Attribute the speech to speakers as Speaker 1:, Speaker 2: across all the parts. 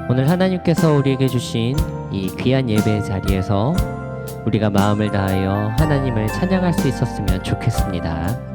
Speaker 1: 오늘 하나님께서 우리에게 주신 이 귀한 예배의 자리에서 우리가 마음을 다하여 하나님을 찬양할 수 있었으면 좋겠습니다.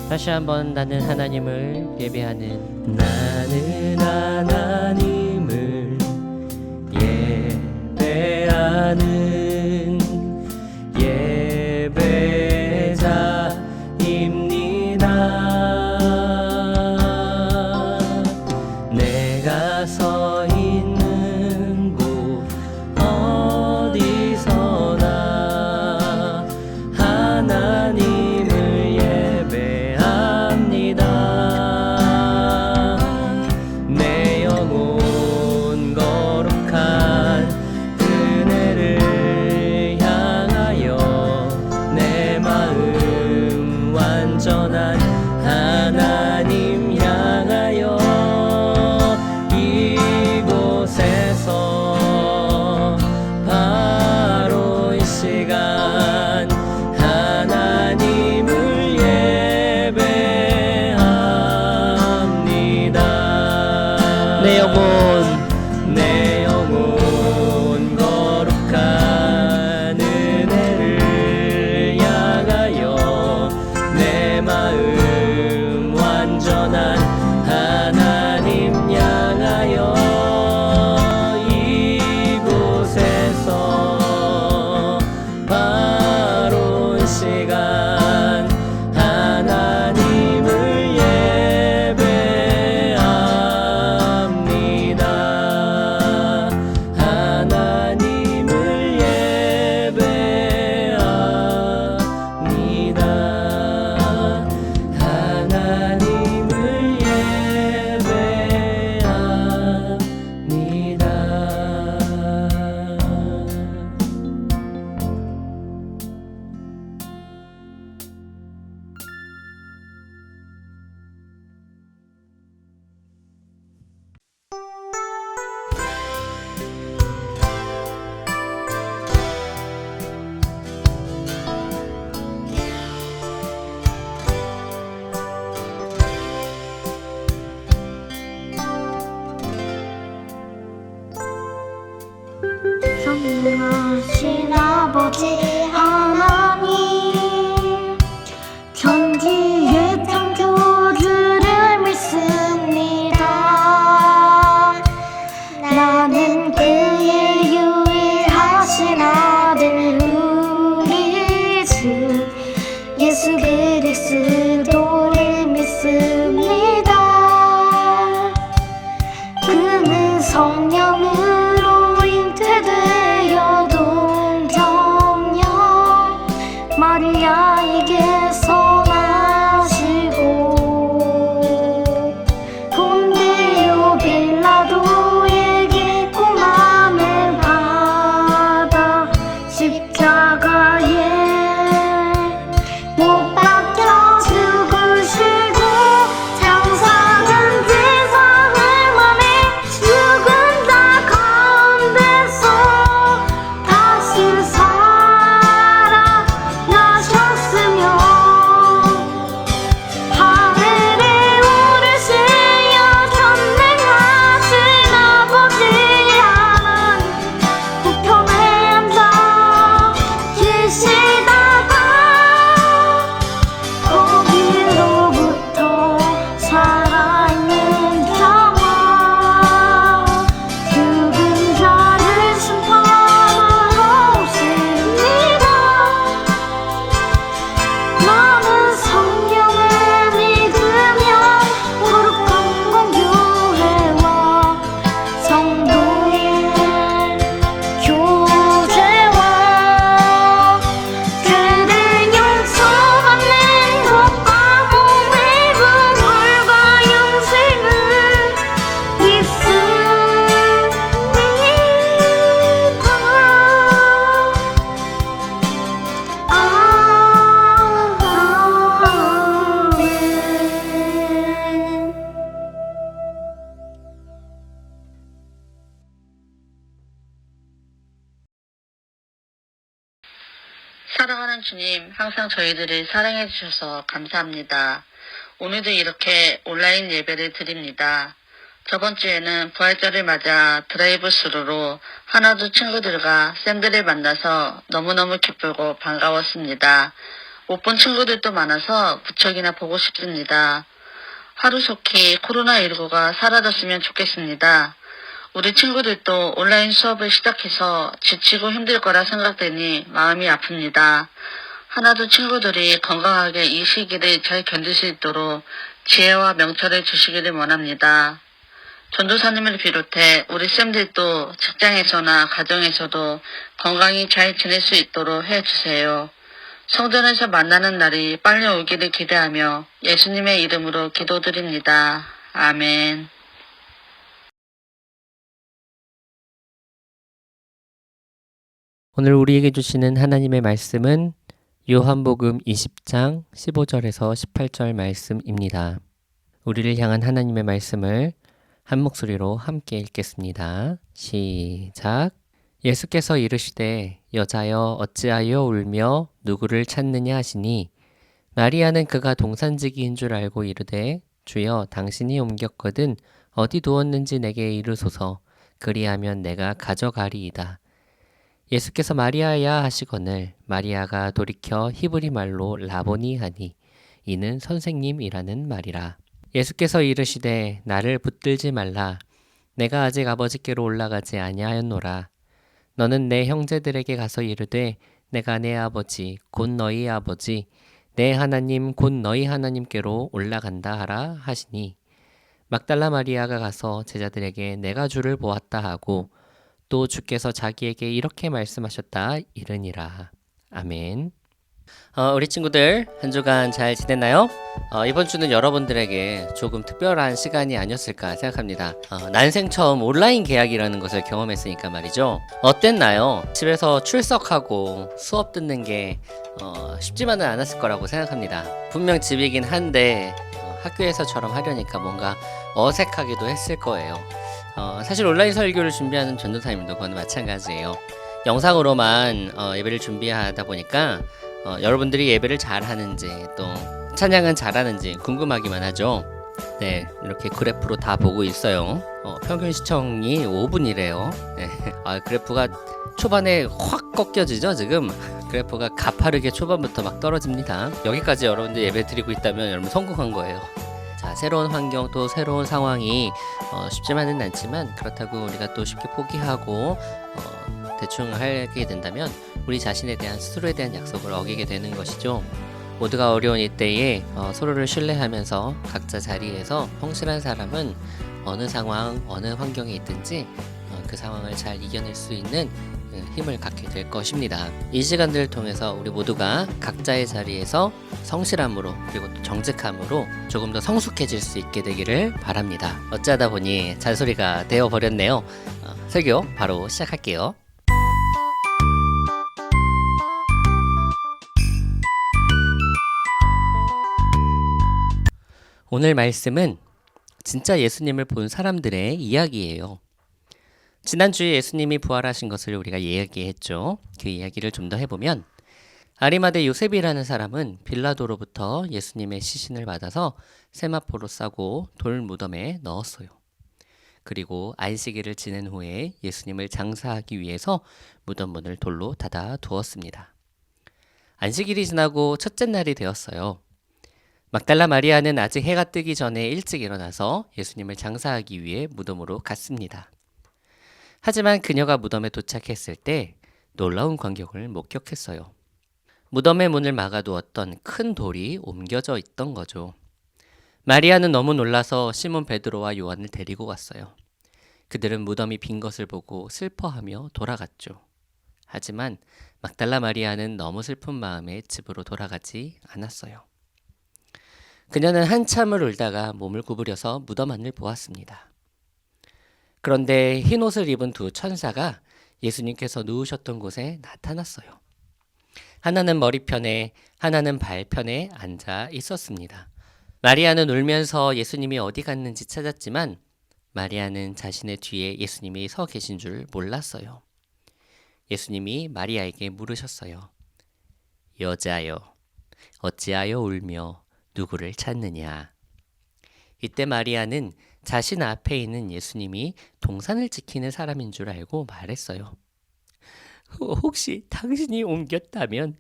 Speaker 1: 다시 한번 나는 하나님을 예배하는 나는 하나님을 예배하는 예배자입니다. 내가 서 있는 곳 어디서나 하나님을 내 영혼 거룩한 은혜를 향하여 내 마음 완전한 하나님 향하여 이곳에서 바로 이 시간 하나님을 예배합니다. 내 영혼 거룩한 은혜를 향하여 내 마음 완전한 하나님 향하여 이곳에서 바로 이 시간 하나님을 예배합니다. 하나님을 예배합니다. 하나님을
Speaker 2: 선하신 아버지 하나님, 천지의 창조주를 믿습니다. 나는 그의 유일하신 아들 우리 주 예수 그리스도를 믿습니다. 그는 성령으로 잉태되어 동정녀 마리아에게서 나시고 본디오 빌라도에게 고난을 받아 십자가에 못 박혀 죽으시고 장사한 지 사흘 만에 죽은 자
Speaker 3: 사랑하는 주님, 항상 저희들을 사랑해 주셔서 감사합니다. 오늘도 이렇게 온라인 예배를 드립니다. 저번 주에는 부활절을 맞아 드라이브 스루로 하나도 친구들과 쌤들을 만나서 너무너무 기쁘고 반가웠습니다. 못 본 친구들도 많아서 무척이나 보고 싶습니다. 하루속히 코로나19가 사라졌으면 좋겠습니다. 우리 친구들도 온라인 수업을 시작해서 지치고 힘들 거라 생각되니 마음이 아픕니다. 하나도 친구들이 건강하게 이 시기를 잘 견딜 수 있도록 지혜와 명철을 주시기를 원합니다. 전도사님을 비롯해 우리 쌤들도 직장에서나 가정에서도 건강히 잘 지낼 수 있도록 해주세요. 성전에서 만나는 날이 빨리 오기를 기대하며 예수님의 이름으로 기도드립니다. 아멘.
Speaker 1: 오늘 우리에게 주시는 하나님의 말씀은 요한복음 20장 15절에서 18절 말씀입니다. 우리를 향한 하나님의 말씀을 한 목소리로 함께 읽겠습니다. 시작. 예수께서 이르시되 여자여 어찌하여 울며 누구를 찾느냐 하시니 마리아는 그가 동산지기인 줄 알고 이르되 주여 당신이 옮겼거든 어디 두었는지 내게 이르소서 그리하면 내가 가져가리이다. 예수께서 마리아야 하시거늘 마리아가 돌이켜 히브리 말로 라보니 하니 이는 선생님이라는 말이라. 예수께서 이르시되 나를 붙들지 말라. 내가 아직 아버지께로 올라가지 아니하였노라. 너는 내 형제들에게 가서 이르되 내가 내 아버지 곧 너희 아버지 내 하나님 곧 너희 하나님께로 올라간다 하라 하시니 막달라 마리아가 가서 제자들에게 내가 주를 보았다 하고 또 주께서 자기에게 이렇게 말씀하셨다 이르니라. 아멘. 우리 친구들 한 주간 잘 지냈나요? 이번 주는 여러분들에게 조금 특별한 시간이 아니었을까 생각합니다. 난생 처음 온라인 개학이라는 것을 경험했으니까 말이죠. 어땠나요? 집에서 출석하고 수업 듣는 게 쉽지만은 않았을 거라고 생각합니다. 분명 집이긴 한데 학교에서처럼 하려니까 뭔가 어색하기도 했을 거예요. 사실 온라인 설교를 준비하는 전도사님도 그건 마찬가지예요. 영상으로만 예배를 준비하다 보니까 여러분들이 예배를 잘하는지 또 찬양은 잘하는지 궁금하기만 하죠. 네, 이렇게 그래프로 다 보고 있어요. 평균 시청이 5분이래요. 네. 그래프가 초반에 확 꺾여지죠 지금. 그래프가 가파르게 초반부터 막 떨어집니다. 여기까지 여러분들 예배 드리고 있다면 여러분 성공한 거예요. 자, 새로운 환경 또 새로운 상황이 쉽지만은 않지만 그렇다고 우리가 또 쉽게 포기하고 대충 하게 된다면 우리 자신에 대한 스스로에 대한 약속을 어기게 되는 것이죠. 모두가 어려운 이때에 서로를 신뢰하면서 각자 자리에서 성실한 사람은 어느 상황, 어느 환경에 있든지 그 상황을 잘 이겨낼 수 있는 힘을 갖게 될 것입니다. 이 시간들을 통해서 우리 모두가 각자의 자리에서 성실함으로 그리고 또 정직함으로 조금 더 성숙해질 수 있게 되기를 바랍니다. 어쩌다 보니 잔소리가 되어버렸네요. 설교 바로 시작할게요. 오늘 말씀은 진짜 예수님을 본 사람들의 이야기예요. 지난주에 예수님이 부활하신 것을 우리가 이야기했죠. 그 이야기를 좀 더 해보면 아리마대 요셉이라는 사람은 빌라도로부터 예수님의 시신을 받아서 세마포로 싸고 돌 무덤에 넣었어요. 그리고 안식일을 지낸 후에 예수님을 장사하기 위해서 무덤 문을 돌로 닫아 두었습니다. 안식일이 지나고 첫째 날이 되었어요. 막달라 마리아는 아직 해가 뜨기 전에 일찍 일어나서 예수님을 장사하기 위해 무덤으로 갔습니다. 하지만 그녀가 무덤에 도착했을 때 놀라운 광경을 목격했어요. 무덤의 문을 막아두었던 큰 돌이 옮겨져 있던 거죠. 마리아는 너무 놀라서 시몬 베드로와 요한을 데리고 갔어요. 그들은 무덤이 빈 것을 보고 슬퍼하며 돌아갔죠. 하지만 막달라 마리아는 너무 슬픈 마음에 집으로 돌아가지 않았어요. 그녀는 한참을 울다가 몸을 구부려서 무덤 안을 보았습니다. 그런데 흰 옷을 입은 두 천사가 예수님께서 누우셨던 곳에 나타났어요. 하나는 머리편에, 하나는 발편에 앉아 있었습니다. 마리아는 울면서 예수님이 어디 갔는지 찾았지만 마리아는 자신의 뒤에 예수님이 서 계신 줄 몰랐어요. 예수님이 마리아에게 물으셨어요. 여자여 어찌하여 울며 누구를 찾느냐. 이때 마리아는 자신 앞에 있는 예수님이 동산을 지키는 사람인 줄 알고 말했어요. 혹시 당신이 옮겼다면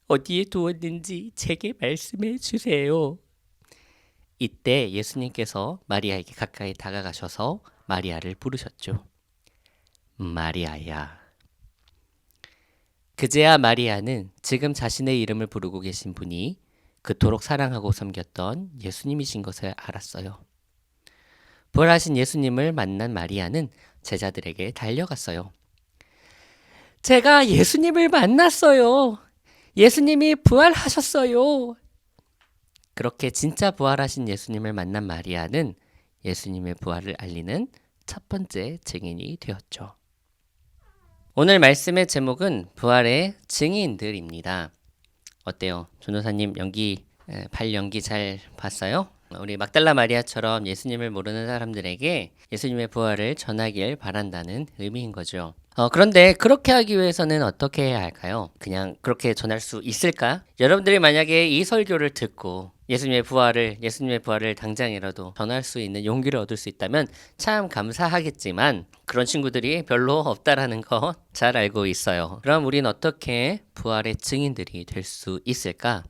Speaker 1: 어디에 두었는지 제게 말씀해 주세요. 이때 예수님께서 마리아에게 가까이 다가가셔서 마리아를 부르셨죠. 마리아야. 그제야 마리아는 지금 자신의 이름을 부르고 계신 분이 그토록 사랑하고 섬겼던 예수님이신 것을 알았어요. 부활하신 예수님을 만난 마리아는 제자들에게 달려갔어요. 제가 예수님을 만났어요. 예수님이 부활하셨어요. 그렇게 진짜 부활하신 예수님을 만난 마리아는 예수님의 부활을 알리는 첫 번째 증인이 되었죠. 오늘 말씀의 제목은 부활의 증인들입니다. 어때요? 전도사님 발 연기 잘 봤어요? 우리 막달라 마리아처럼 예수님을 모르는 사람들에게 예수님의 부활을 전하길 바란다는 의미인 거죠. 그런데 그렇게 하기 위해서는 어떻게 해야 할까요? 그냥 그렇게 전할 수 있을까? 여러분들이 만약에 이 설교를 듣고 예수님의 부활을 당장이라도 전할 수 있는 용기를 얻을 수 있다면 참 감사하겠지만 그런 친구들이 별로 없다라는 거 잘 알고 있어요. 그럼 우린 어떻게 부활의 증인들이 될 수 있을까?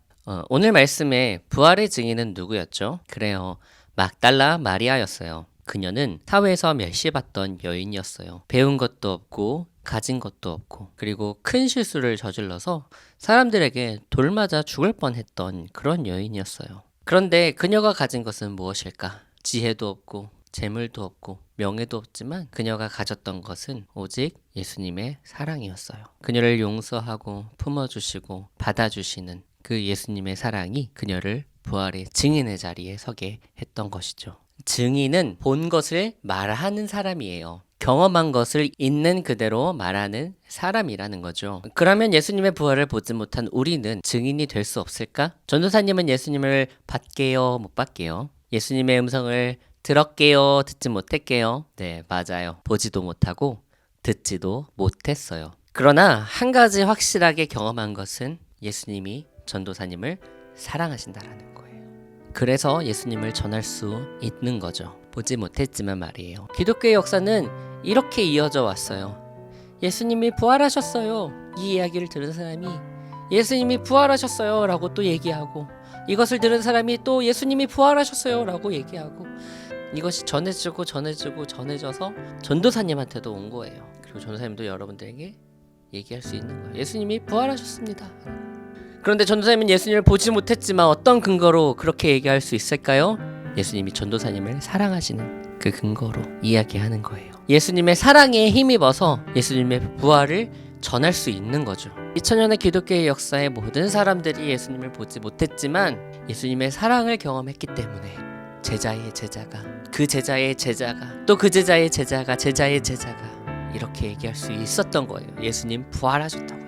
Speaker 1: 오늘 말씀에 부활의 증인은 누구였죠? 그래요. 막달라 마리아였어요. 그녀는 사회에서 멸시받던 여인이었어요. 배운 것도 없고 가진 것도 없고 그리고 큰 실수를 저질러서 사람들에게 돌 맞아 죽을 뻔했던 그런 여인이었어요. 그런데 그녀가 가진 것은 무엇일까? 지혜도 없고 재물도 없고 명예도 없지만 그녀가 가졌던 것은 오직 예수님의 사랑이었어요. 그녀를 용서하고 품어주시고 받아주시는 그 예수님의 사랑이 그녀를 부활의 증인의 자리에 서게 했던 것이죠. 증인은 본 것을 말하는 사람이에요. 경험한 것을 있는 그대로 말하는 사람이라는 거죠. 그러면 예수님의 부활을 보지 못한 우리는 증인이 될 수 없을까? 전도사님은 예수님을 봤게요, 못 봤게요? 예수님의 음성을 들었게요, 듣지 못했게요? 네, 맞아요. 보지도 못하고 듣지도 못했어요. 그러나 한 가지 확실하게 경험한 것은 예수님이 전도사님을 사랑하신다라는 거예요. 그래서 예수님을 전할 수 있는 거죠. 보지 못했지만 말이에요. 기독교의 역사는 이렇게 이어져 왔어요. 예수님이 부활하셨어요. 이 이야기를 들은 사람이 예수님이 부활하셨어요 라고 또 얘기하고 이것을 들은 사람이 또 예수님이 부활하셨어요 라고 얘기하고 이것이 전해져서 전도사님한테도 온 거예요. 그리고 전도사님도 여러분들에게 얘기할 수 있는 거예요. 예수님이 부활하셨습니다. 그런데 전도사님은 예수님을 보지 못했지만 어떤 근거로 그렇게 얘기할 수 있을까요? 예수님이 전도사님을 사랑하시는 그 근거로 이야기하는 거예요. 예수님의 사랑에 힘입어서 예수님의 부활을 전할 수 있는 거죠. 2000년의 기독교의 역사의 모든 사람들이 예수님을 보지 못했지만 예수님의 사랑을 경험했기 때문에 제자의 제자가 그 제자의 제자가 또 그 제자의 제자가 제자의 제자가 이렇게 얘기할 수 있었던 거예요. 예수님 부활하셨다고요.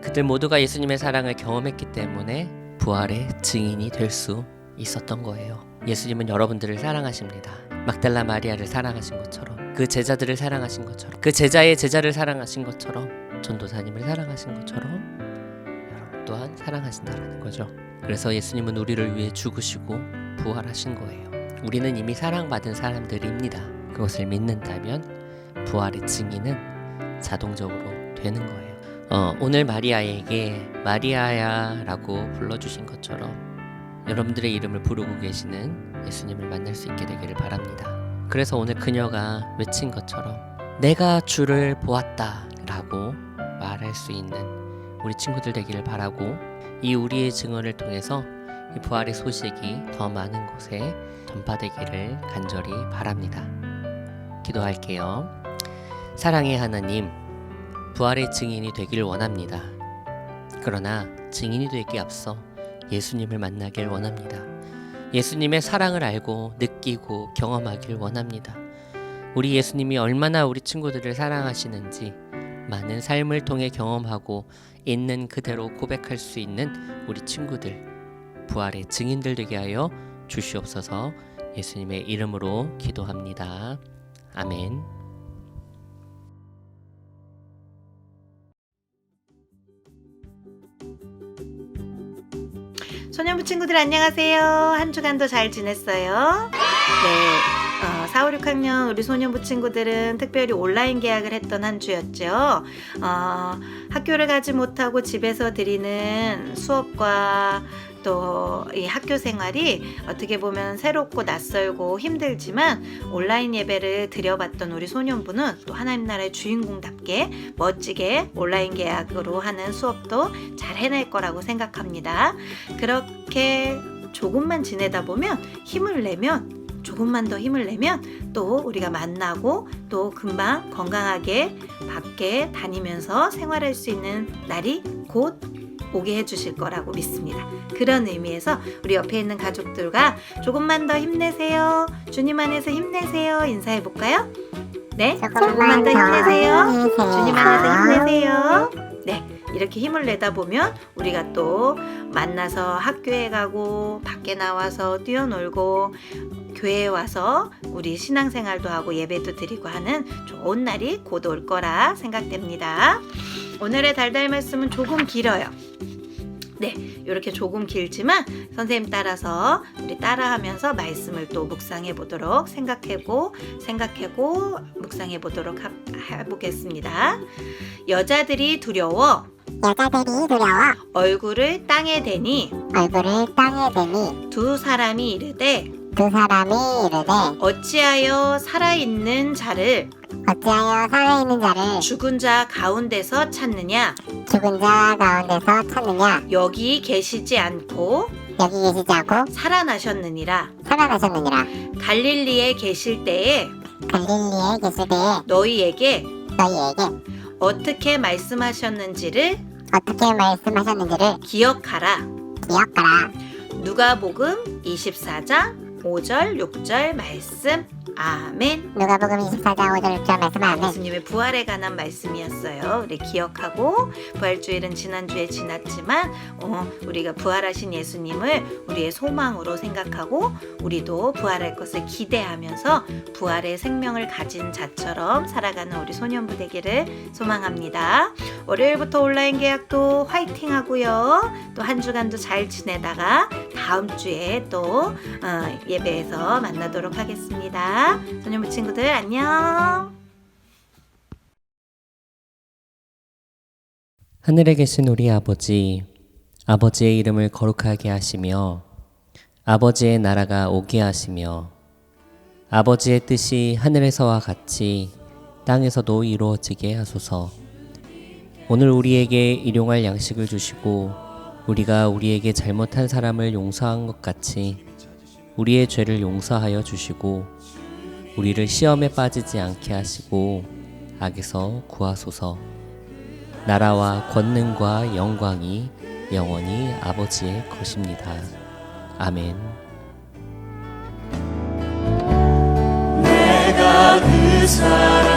Speaker 1: 그들 모두가 예수님의 사랑을 경험했기 때문에 부활의 증인이 될 수 있었던 거예요. 예수님은 여러분들을 사랑하십니다. 막달라 마리아를 사랑하신 것처럼 그 제자들을 사랑하신 것처럼 그 제자의 제자를 사랑하신 것처럼 전도사님을 사랑하신 것처럼 여러분 또한 사랑하신다는 거죠. 그래서 예수님은 우리를 위해 죽으시고 부활하신 거예요. 우리는 이미 사랑받은 사람들입니다. 그것을 믿는다면 부활의 증인은 자동적으로 되는 거예요. 오늘 마리아에게 마리아야 라고 불러주신 것처럼 여러분들의 이름을 부르고 계시는 예수님을 만날 수 있게 되기를 바랍니다. 그래서 오늘 그녀가 외친 것처럼 내가 주를 보았다 라고 말할 수 있는 우리 친구들 되기를 바라고 이 우리의 증언을 통해서 이 부활의 소식이 더 많은 곳에 전파되기를 간절히 바랍니다. 기도할게요. 사랑의 하나님, 부활의 증인이 되길 원합니다. 그러나 증인이 되기 앞서 예수님을 만나길 원합니다. 예수님의 사랑을 알고 느끼고 경험하길 원합니다. 우리 예수님이 얼마나 우리 친구들을 사랑하시는지 많은 삶을 통해 경험하고 있는 그대로 고백할 수 있는 우리 친구들 부활의 증인들 되게 하여 주시옵소서. 예수님의 이름으로 기도합니다. 아멘.
Speaker 4: 소년부 친구들 안녕하세요. 한 주간도 잘 지냈어요? 네, 4, 5, 6학년 우리 소년부 친구들은 특별히 온라인 개학을 했던 한 주였죠. 학교를 가지 못하고 집에서 드리는 수업과 또 이 학교 생활이 어떻게 보면 새롭고 낯설고 힘들지만 온라인 예배를 드려봤던 우리 소년부는 또 하나님 나라의 주인공답게 멋지게 온라인 계약으로 하는 수업도 잘 해낼 거라고 생각합니다. 그렇게 조금만 지내다 보면 조금만 더 힘을 내면 또 우리가 만나고 또 금방 건강하게 밖에 다니면서 생활할 수 있는 날이 곧 오게 해주실 거라고 믿습니다. 그런 의미에서 우리 옆에 있는 가족들과 조금만 더 힘내세요. 주님 안에서 힘내세요. 인사해 볼까요? 네, 조금만 더 힘내세요. 주님 안에서 힘내세요. 네, 이렇게 힘을 내다 보면 우리가 또 만나서 학교에 가고 밖에 나와서 뛰어놀고 교회에 와서 우리 신앙생활도 하고 예배도 드리고 하는 좋은 날이 곧 올 거라 생각됩니다. 오늘의 달달 말씀은 조금 길어요. 네, 이렇게 조금 길지만 선생님 따라서 우리 따라하면서 말씀을 또 묵상해 보도록 생각하고 묵상해 보도록 해보겠습니다. 여자들이 두려워 얼굴을 땅에 대니 두 사람이 이르되 어찌하여 살아있는 자를 죽은 자 가운데서 찾느냐 여기 계시지 않고 살아나셨느니라 갈릴리에 계실 때에 너희에게 어떻게 말씀하셨는지를 기억하라. 누가복음 24장 5절 6절 말씀. 아멘.
Speaker 5: 누가복음 24장 5절 6절 말씀 아멘.
Speaker 4: 예수님의 부활에 관한 말씀이었어요. 우리 기억하고 부활주일은 지난주에 지났지만 우리가 부활하신 예수님을 우리의 소망으로 생각하고 우리도 부활할 것을 기대하면서 부활의 생명을 가진 자처럼 살아가는 우리 소년부 되기를 소망합니다. 월요일부터 온라인 계약도 화이팅 하고요. 또 한 주간도 잘 지내다가 다음 주에 또 예배에서 만나도록 하겠습니다. 소년부 친구들 안녕.
Speaker 1: 하늘에 계신 우리 아버지, 아버지의 이름을 거룩하게 하시며 아버지의 나라가 오게 하시며 아버지의 뜻이 하늘에서와 같이 땅에서도 이루어지게 하소서. 오늘 우리에게 일용할 양식을 주시고 우리가 우리에게 잘못한 사람을 용서한 것 같이 우리의 죄를 용서하여 주시고 우리를 시험에 빠지지 않게 하시고 악에서 구하소서. 나라와 권능과 영광이 영원히 아버지의 것입니다. 아멘.
Speaker 6: 내가 그 사람